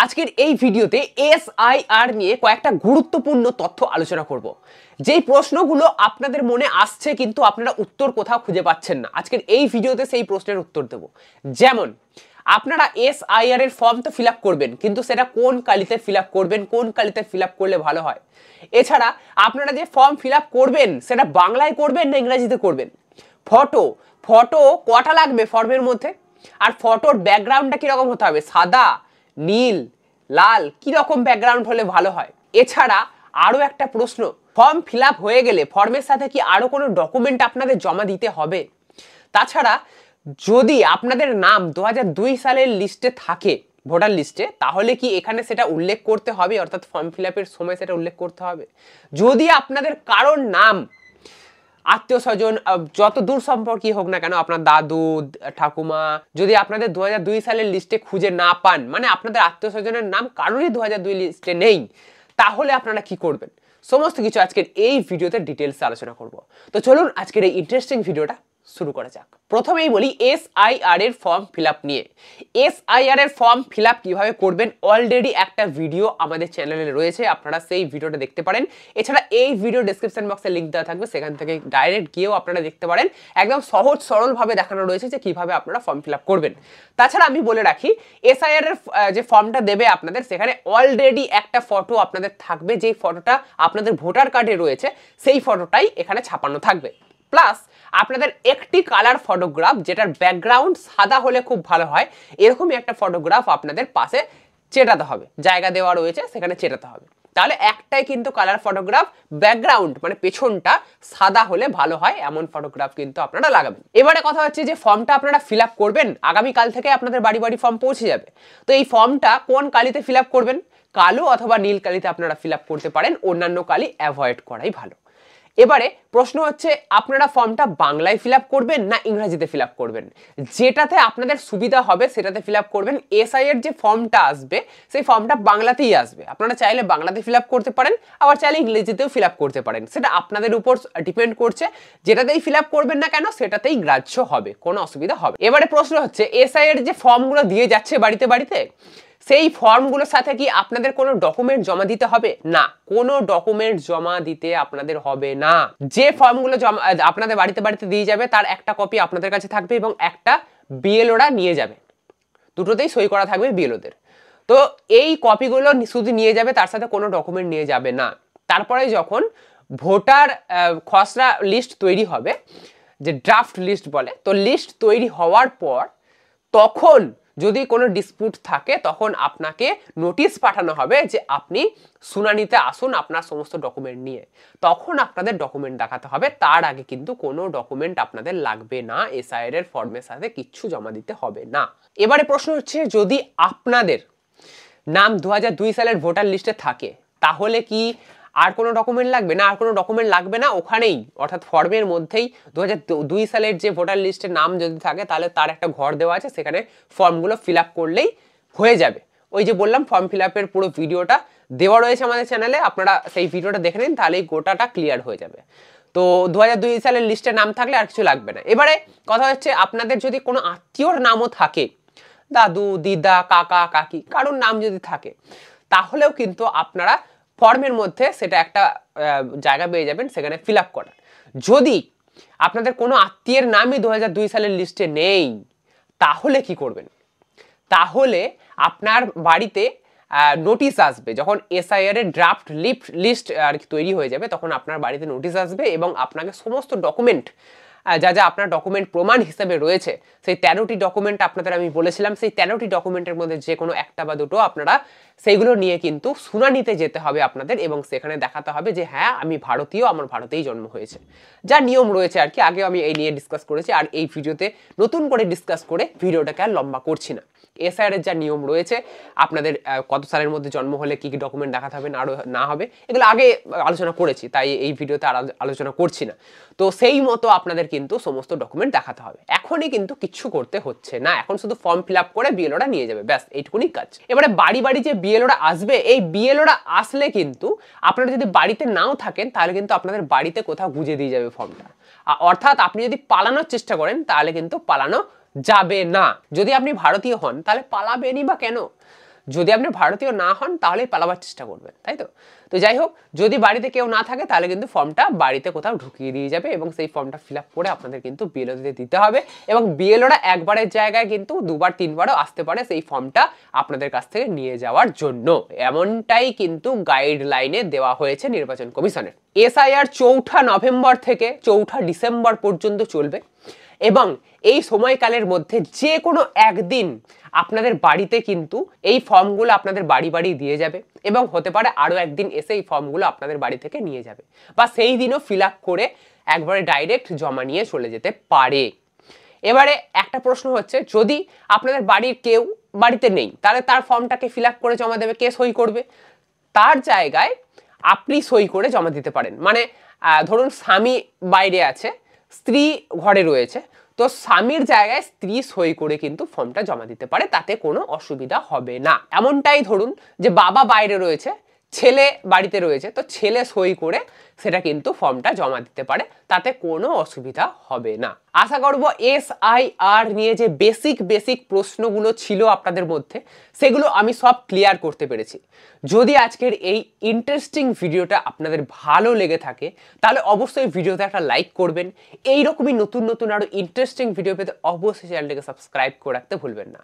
আজকের এই ভিডিওতে এসআইআর নিয়ে কয়েকটা গুরুত্বপূর্ণ তথ্য আলোচনা করব। যেই প্রশ্নগুলো আপনাদের মনে আসছে কিন্তু আপনারা উত্তর কোথাও খুঁজে পাচ্ছেন না, আজকের এই ভিডিওতে সেই প্রশ্নের উত্তর দেব। যেমন আপনারা এসআইআর এর ফর্ম তো ফিল আপ করবেন, কিন্তু সেটা কোন কালিতে ফিল আপ করবেন, কোন কালিতে ফিল আপ করলে ভালো হয়। এছাড়া আপনারা যে ফর্ম ফিল আপ করবেন সেটা বাংলায় করবেন না ইংরেজিতে করবেন। ফটো কটা লাগবে ফর্মের মধ্যে, আর ফটোর ব্যাকগ্রাউন্ডটা কিরকম হতে হবে, সাদা, নীল, লাল, কি রকম ব্যাকগ্রাউন্ড হলে ভালো হয়। এছাড়া আরো একটা প্রশ্ন, ফর্ম ফিল আপ হয়ে গেলে ফর্মের সাথে কি আরো কোনো ডকুমেন্ট আপনাদের জমা দিতে হবে। তাছাড়া যদি আপনাদের নাম 2002 সালের লিস্টে থাকে, ভোটার লিস্টে, তাহলে কি এখানে সেটা উল্লেখ করতে হবে, অর্থাৎ ফর্ম ফিল আপের সময় সেটা উল্লেখ করতে হবে। যদি আপনাদের কারোর নাম আত্মীয় স্বজন যত দূর সম্পর্কই হোক না কেন, আপনার দাদু ঠাকুমা, যদি আপনাদের 2002 সালের লিস্টে খুঁজে না পান, মানে আপনাদের আত্মীয় স্বজনের নাম কারোরই 2002 লিস্টে নেই, তাহলে আপনারা কি করবেন, সমস্ত কিছু আজকের এই ভিডিওতে ডিটেলসে আলোচনা করব। তো চলুন আজকের এই ইন্টারেস্টিং ভিডিওটা শুরু করা যাক। প্রথমেই বলি এসআইআর এর ফর্ম ফিল আপ নিয়ে। এসআইআর এর ফর্ম ফিল আপ কিভাবে করবেন, অলরেডি একটা ভিডিও আমাদের চ্যানেলে রয়েছে, আপনারা সেই ভিডিওটা দেখতে পারেন। এছাড়া এই ভিডিও ডেসক্রিপশন বক্সে লিঙ্ক দেওয়া থাকবে, সেখান থেকে ডাইরেক্ট গিয়েও আপনারা দেখতে পারেন। একদম সহজ সরলভাবে দেখানো রয়েছে যে কিভাবে আপনারা ফর্ম ফিল আপ করবেন। তাছাড়া আমি বলে রাখি, এসআইআর এর যে ফর্মটা দেবে আপনাদের, সেখানে অলরেডি একটা ফটো আপনাদের থাকবে, যেই ফটোটা আপনাদের ভোটার কার্ডে রয়েছে সেই ফটোটাই এখানে ছাপানো থাকবে। প্লাস আপনাদের একটি কালার ফটোগ্রাফ, যেটার ব্যাকগ্রাউন্ড সাদা হলে খুব ভালো হয়, এরকমই একটা ফটোগ্রাফ আপনাদের পাশে চেটাতে হবে, জায়গা দেওয়া রয়েছে সেখানে চেটাতে হবে। তাহলে একটাই কিন্তু কালার ফটোগ্রাফ, ব্যাকগ্রাউন্ড মানে পেছনটা সাদা হলে ভালো হয়, এমন ফটোগ্রাফ কিন্তু আপনারা লাগাবেন। এবারে কথা হচ্ছে যে ফর্মটা আপনারা ফিল আপ করবেন, আগামীকাল থেকে আপনাদের বাড়ি বাড়ি ফর্ম পৌঁছে যাবে। তো এই ফর্মটা কোন কালিতে ফিল আপ করবেন, কালো অথবা নীল কালিতে আপনারা ফিল আপ করতে পারেন, অন্যান্য কালি অ্যাভয়েড করাই ভালো। এবারে প্রশ্ন হচ্ছে, আপনারা ফর্মটা বাংলায় ফিল আপ করবেন না ইংরেজিতে ফিল আপ করবেন। যেটাতে আপনাদের সুবিধা হবে সেটাতে ফিল আপ করবেন। এসআই এর যে ফর্মটা আসবে সেই ফর্মটা বাংলাতেই আসবে, আপনারা চাইলে বাংলাতে ফিল আপ করতে পারেন, আবার চাইলে ইংরেজিতেও ফিল আপ করতে পারেন, সেটা আপনাদের উপর ডিপেন্ড করছে। যেটাতেই ফিল আপ করবেন না কেন সেটাতেই গ্রাহ্য হবে, কোনো অসুবিধা হবে। এবারে প্রশ্ন হচ্ছে, এসআই এর যে ফর্মগুলো দিয়ে যাচ্ছে বাড়িতে বাড়িতে, সেই ফর্মগুলোর সাথে কি আপনাদের কোনো ডকুমেন্ট জমা দিতে হবে? না, কোনো ডকুমেন্ট জমা দিতে আপনাদের হবে না। যে ফর্মগুলো জমা আপনাদের বাড়িতে বাড়িতে দিয়ে যাবে, তার একটা কপি আপনাদের কাছে থাকবে এবং একটা বিএলওরা নিয়ে যাবে, দুটোতেই সই করা থাকবে বিএলওদের। তো এই কপিগুলো শুধু নিয়ে যাবে, তার সাথে কোনো ডকুমেন্ট নিয়ে যাবে না। তারপরে যখন ভোটার খসড়া লিস্ট তৈরি হবে, যে ড্রাফট লিস্ট বলে, তো লিস্ট তৈরি হওয়ার পর তখন যদি কোনো ডিসপুট থাকে, তখন আপনাকে নোটিশ পাঠানো হবে যে আপনি শুনানিতে আসুন আপনার সমস্ত ডকুমেন্ট নিয়ে। তখন আপনাদের ডকুমেন্ট দেখাতে হবে, তার আগে কিন্তু কোনো ডকুমেন্ট আপনাদের লাগবে না, এসআইআর এর ফর্মের সাথে কিচ্ছু জমা দিতে হবে না। এবারে প্রশ্ন হচ্ছে, যদি আপনাদের নাম 2002 সালের ভোটার লিস্টে থাকে, তাহলে কি আর কোনো ডকুমেন্ট লাগবে না? আর কোনো ডকুমেন্ট লাগবে না, ওখানেই অর্থাৎ ফর্মের মধ্যেই 2002 সালের যে ভোটার লিস্টে নাম যদি থাকে, তাহলে তার একটা ঘর দেওয়া আছে, সেখানে ফর্মগুলো ফিল আপ করলেই হয়ে যাবে। ওই যে বললাম, ফর্ম ফিল আপের পুরো ভিডিওটা দেওয়া রয়েছে আমাদের চ্যানেলে, আপনারা সেই ভিডিওটা দেখে নিন, তাহলেই গোটাটা ক্লিয়ার হয়ে যাবে। তো 2002 সালের লিস্টে নাম থাকলে আর কিছু লাগবে না। এবারে কথা হচ্ছে, আপনাদের যদি কোনো আত্মীয়র নামও থাকে, দাদু, দিদা, কাকা, কাকি, কারোর নাম যদি থাকে, তাহলেও কিন্তু আপনারা ফর্মের মধ্যে সেটা একটা জায়গা পেয়ে যাবেন, সেখানে ফিল আপ করার। যদি আপনাদের কোনো আত্মীয়ের নামই 2002 সালের লিস্টে নেই, তাহলে কি করবেন? তাহলে আপনার বাড়িতে নোটিশ আসবে, যখন এসআইআর এর ড্রাফট লিস্ট আর কি তৈরি হয়ে যাবে, তখন আপনার বাড়িতে নোটিশ আসবে এবং আপনাকে সমস্ত ডকুমেন্ট, যা যা আপনার ডকুমেন্ট প্রমাণ হিসেবে রয়েছে, সেই 13টি ডকুমেন্ট আপনাদের আমি বলেছিলাম, সেই 13টি ডকুমেন্টের মধ্যে যে কোনো একটা বা দুটো আপনারা সেইগুলো নিয়ে কিন্তু শুনানিতে যেতে হবে আপনাদের, এবং সেখানে দেখাতে হবে যে হ্যাঁ আমি ভারতীয়, আমার ভারতেই জন্ম হয়েছে। যা নিয়ম রয়েছে আর কি, আগে আমি এই নিয়ে ডিসকাস করেছি, আর এই ভিডিওতে নতুন করে ডিসকাস করে ভিডিওটাকে আর লম্বা করছি না। এসআইআর এর যা নিয়ম রয়েছে, আপনাদের কত সালের মধ্যে জন্ম হলে কি কি ডকুমেন্ট দেখাতে হবে না হবে, এগুলো আগে আলোচনা করেছি, তাই এই ভিডিওতে আর আলোচনা করছি না। তো সেই মতো আপনাদের কিন্তু সমস্ত ডকুমেন্ট দেখাতে হবে। এখনই কিন্তু কিচ্ছু করতে হচ্ছে না, এখন শুধু ফর্ম ফিল আপ করে বিএলওরা নিয়ে যাবে, ব্যাস এইটুকুনি কাজ। এবারে বাড়ি বাড়ি যে বিএলওরা আসবে, এই বিএলওরা আসলে কিন্তু আপনারা যদি বাড়িতে নাও থাকেন, তাহলে কিন্তু আপনাদের বাড়িতে কোথাও গুঁজে দিয়ে যাবে ফর্মটা। অর্থাৎ আপনি যদি পালানোর চেষ্টা করেন, তাহলে কিন্তু পালানো যাবে না। যদি আপনি ভারতীয় হন, তাহলে পালাবেনই বা কেন? যদি আপনি ভারতীয় না হন তাহলে পালাবার চেষ্টা করবেন, তাই তো? তো যাই হোক, যদি বাড়িতে কেউ না থাকে তাহলে কিন্তু ফর্মটা বাড়িতে কোথাও ঢুকিয়ে দিয়ে যাবে এবং সেই ফর্মটা ফিল আপ করে আপনাদের কিন্তু বিএলওতে দিতে হবে এবং বিএলওরা একবারের জায়গায় কিন্তু দুবার তিনবারও আসতে পারে সেই ফর্মটা আপনাদের কাছ থেকে নিয়ে যাওয়ার জন্য। এমনটাই কিন্তু গাইডলাইনে দেওয়া হয়েছে নির্বাচন কমিশনের। এসআইআর 4 নভেম্বর থেকে 4 ডিসেম্বর পর্যন্ত চলবে এবং এই সময়কালের মধ্যে যে কোনো একদিন আপনাদের বাড়িতে কিন্তু এই ফর্মগুলো আপনাদের বাড়ি বাড়ি দিয়ে যাবে এবং হতে পারে আরও একদিন এসে এই ফর্মগুলো আপনাদের বাড়ি থেকে নিয়ে যাবে বা সেই দিনও ফিল আপ করে একবারে ডাইরেক্ট জমা নিয়ে চলে যেতে পারে। এবারে একটা প্রশ্ন হচ্ছে, যদি আপনাদের বাড়ির কেউ বাড়িতে নেই তাহলে তার ফর্মটাকে ফিল আপ করে জমা দেবে, কে সই করবে? তার জায়গায় আপনি সই করে জমা দিতে পারেন। মানে ধরুন স্বামী বাইরে আছে, স্ত্রী ঘরে রয়েছে, তো স্বামীর জায়গায় স্ত্রী সই করে কিন্তু ফর্মটা জমা দিতে পারে, তাতে কোনো অসুবিধা হবে না। এমনটাই ধরুন যে বাবা বাইরে রয়েছে, ছেলে বাড়িতে রয়েছে, তো ছেলে সই করে সেটা কিন্তু ফর্মটা জমা দিতে পারে, তাতে কোনো অসুবিধা হবে না। আশা করব এসআইআর নিয়ে যে বেসিক প্রশ্নগুলো ছিল আপনাদের মধ্যে সেগুলো আমি সব ক্লিয়ার করতে পেরেছি। যদি আজকের এই ইন্টারেস্টিং ভিডিওটা আপনাদের ভালো লেগে থাকে তাহলে অবশ্যই ভিডিওতে একটা লাইক করবেন। এইরকমই নতুন আরো ইন্টারেস্টিং ভিডিও পেতে অবশ্যই চ্যানেলটাকে সাবস্ক্রাইব করে রাখতে ভুলবেন না।